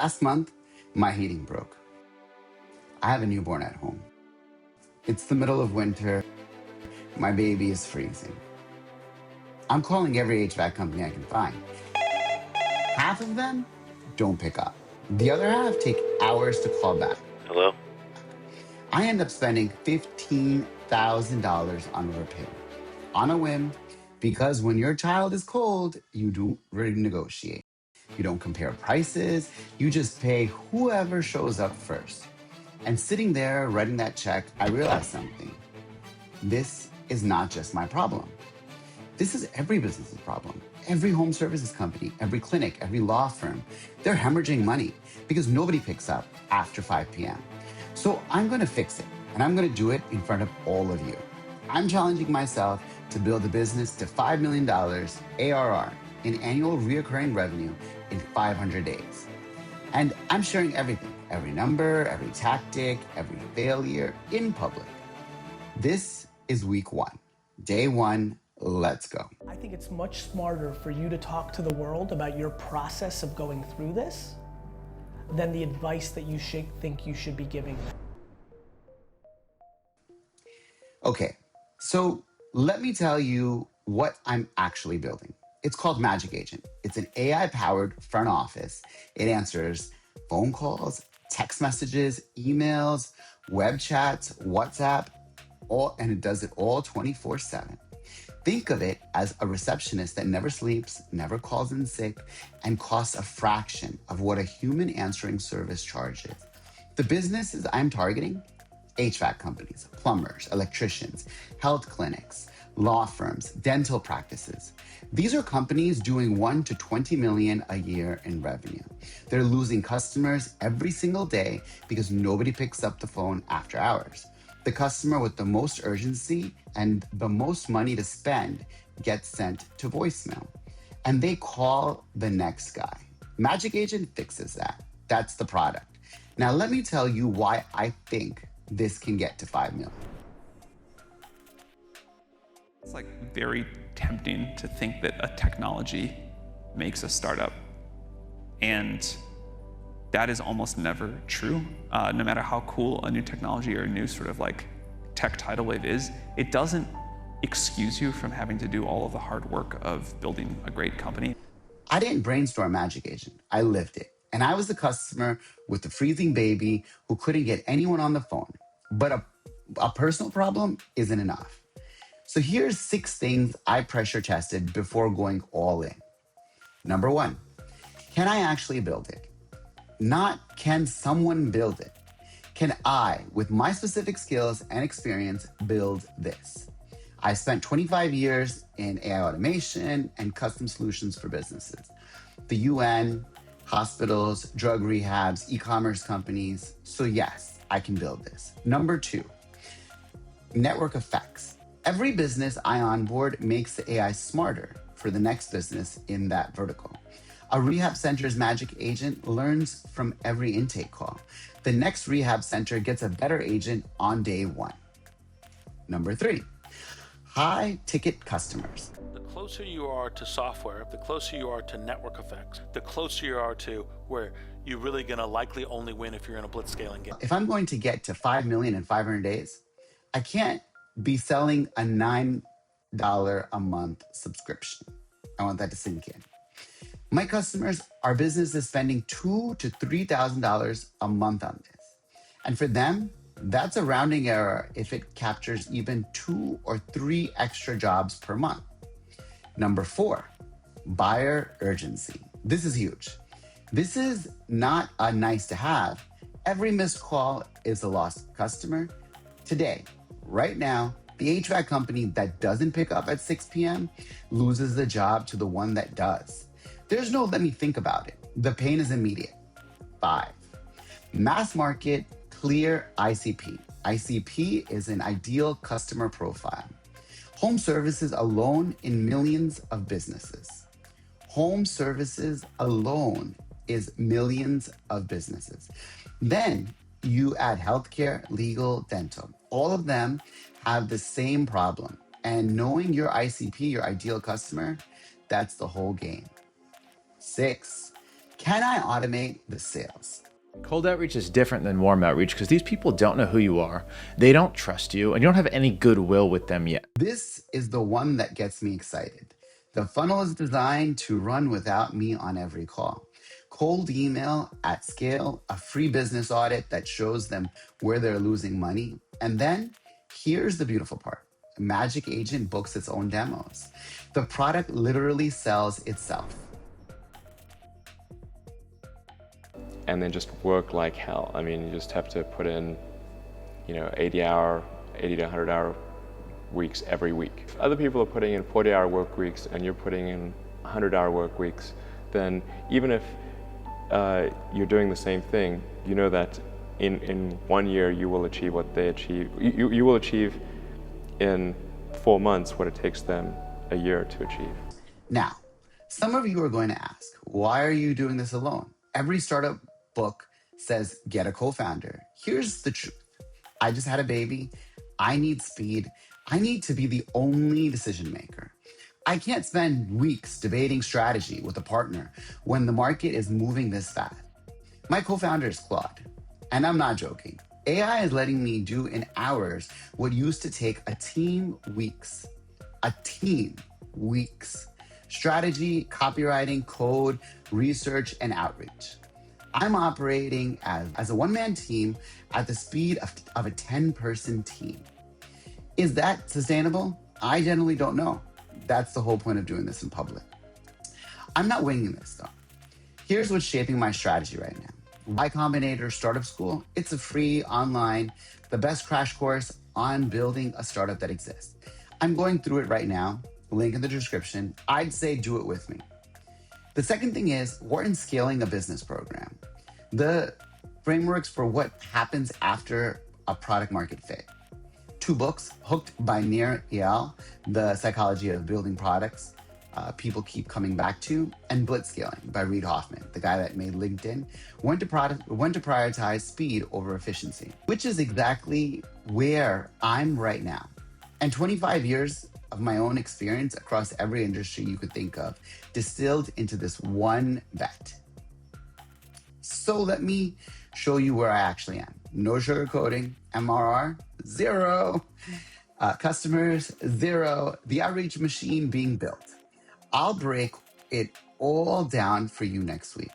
Last month, my heating broke. I have a newborn at home. It's the middle of winter. My baby is freezing. I'm calling every HVAC company I can find. Half of them don't pick up. The other half take hours to call back. Hello? I end up spending $15,000 on a repair on a whim because when your child is cold, you don't renegotiate. You don't compare prices. You just pay whoever shows up first. And sitting there writing that check, I realized something. This is not just my problem. This is every business's problem. Every home services company, every clinic, every law firm, they're hemorrhaging money because nobody picks up after 5 p.m. So I'm going to fix it, and I'm going to do it in front of all of you. I'm challenging myself to build a business to $5 million ARR in annual recurring revenue in 500 days. And I'm sharing everything, every number, every tactic, every failure in public. This is week one, day one. Let's go. I think it's much smarter for you to talk to the world about your process of going through this than the advice that you think you should be giving them. Okay, so let me tell you what I'm actually building. It's called Magic Agent. It's an AI-powered front office. It answers phone calls, text messages, emails, web chats, WhatsApp, and it does it all 24/7. Think of it as a receptionist that never sleeps, never calls in sick, and costs a fraction of what a human answering service charges. The businesses I'm targeting: HVAC companies, plumbers, electricians, health clinics, law firms, dental practices. These are companies doing 1 to 20 million a year in revenue. They're losing customers every single day because nobody picks up the phone after hours. The customer with the most urgency and the most money to spend gets sent to voicemail. And they call the next guy. Magic Agent fixes that. That's the product. Now, let me tell you why I think this can get to 5 million. It's like very tempting to think that a technology makes a startup. And that is almost never true. No matter how cool a new technology or a new sort of like tech tidal wave is, it doesn't excuse you from having to do all of the hard work of building a great company. I didn't brainstorm Magic Agent. I lived it. And I was the customer with the freezing baby who couldn't get anyone on the phone. But a personal problem isn't enough. So here's 6 things I pressure tested before going all in. Number 1, can I actually build it? Not can someone build it. Can I, with my specific skills and experience, build this? I spent 25 years in AI automation and custom solutions for businesses. The UN, hospitals, drug rehabs, e-commerce companies. So yes, I can build this. Number 2, network effects. Every business I onboard makes the AI smarter for the next business in that vertical. A rehab center's Magic Agent learns from every intake call. The next rehab center gets a better agent on day 1. Number 3, high ticket customers. The closer you are to software, the closer you are to network effects, the closer you are to where you're really gonna likely only win if you're in a blitz scaling game. If I'm going to get to 5 million in 500 days, I can't be selling a $9 a month subscription. I want that to sink in. My customers are businesses spending $2,000 to $3,000 a month on this. And for them, that's a rounding error if it captures even 2 or 3 extra jobs per month. Number 4, buyer urgency. This is huge. This is not a nice to have. Every missed call is a lost customer. Today, right now, the HVAC company that doesn't pick up at 6 p.m. loses the job to the one that does. There's no let me think about it. The pain is immediate. 5, mass market clear ICP. ICP is an ideal customer profile. Home services alone in millions of businesses. Home services alone is millions of businesses. Then you add healthcare, legal, dental. All of them have the same problem. And knowing your ICP, your ideal customer, that's the whole game. 6, Can I automate the sales? Cold outreach is different than warm outreach because these people don't know who you are. They don't trust you, and you don't have any goodwill with them yet. This is the one that gets me excited. The funnel is designed to run without me on every call. Cold email at scale, a free business audit that shows them where they're losing money. And then here's the beautiful part. Magic Agent books its own demos. The product literally sells itself. And then just work like hell. I mean, you just have to put in, 80 to 100-hour weeks every week. If other people are putting in 40-hour work weeks and you're putting in 100-hour work weeks, then even if you're doing the same thing, you know that in 1 year you will achieve what they achieve. You will achieve in 4 months what it takes them a year to achieve. Now, some of you are going to ask, why are you doing this alone? Every startup book says get a co-founder. Here's the truth. I just had a baby. I need speed. I need to be the only decision maker. I can't spend weeks debating strategy with a partner when the market is moving this fast. My co-founder is Claude, and I'm not joking. AI is letting me do in hours what used to take a team weeks. A team weeks. Strategy, copywriting, code, research, and outreach. I'm operating as a one-man team at the speed of a 10-person team. Is that sustainable? I generally don't know. That's the whole point of doing this in public. I'm not winging this though. Here's what's shaping my strategy right now. Y Combinator Startup School, it's a free online, the best crash course on building a startup that exists. I'm going through it right now, link in the description. I'd say do it with me. The second thing is Wharton Scaling a Business Program. The frameworks for what happens after a product market fit. 2 books, Hooked by Nir Eyal, The Psychology of Building Products, people keep coming back to, and Blitzscaling by Reid Hoffman, the guy that made LinkedIn, when to prioritize speed over efficiency, which is exactly where I'm right now. And 25 years of my own experience across every industry you could think of, distilled into this one bet. So let me show you where I actually am. No sugarcoating, MRR, 0. Customers, 0. The outreach machine being built. I'll break it all down for you next week.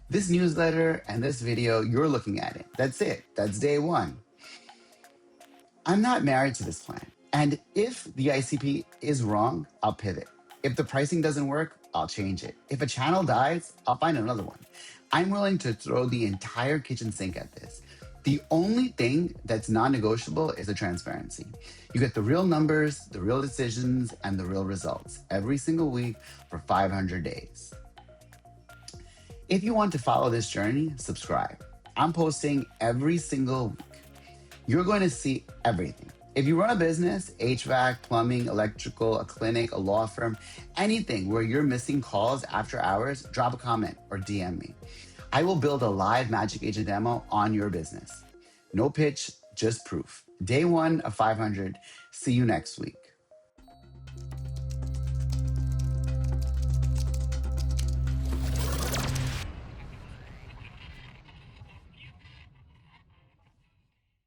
This newsletter and this video, you're looking at it. That's it. That's day 1. I'm not married to this plan. And if the ICP is wrong, I'll pivot. If the pricing doesn't work, I'll change it. If a channel dies, I'll find another one. I'm willing to throw the entire kitchen sink at this. The only thing that's non-negotiable is the transparency. You get the real numbers, the real decisions, and the real results every single week for 500 days. If you want to follow this journey, subscribe. I'm posting every single week. You're going to see everything. If you run a business, HVAC, plumbing, electrical, a clinic, a law firm, anything where you're missing calls after hours, drop a comment or DM me. I will build a live Magic Agent demo on your business. No pitch, just proof. Day 1 of 500. See you next week.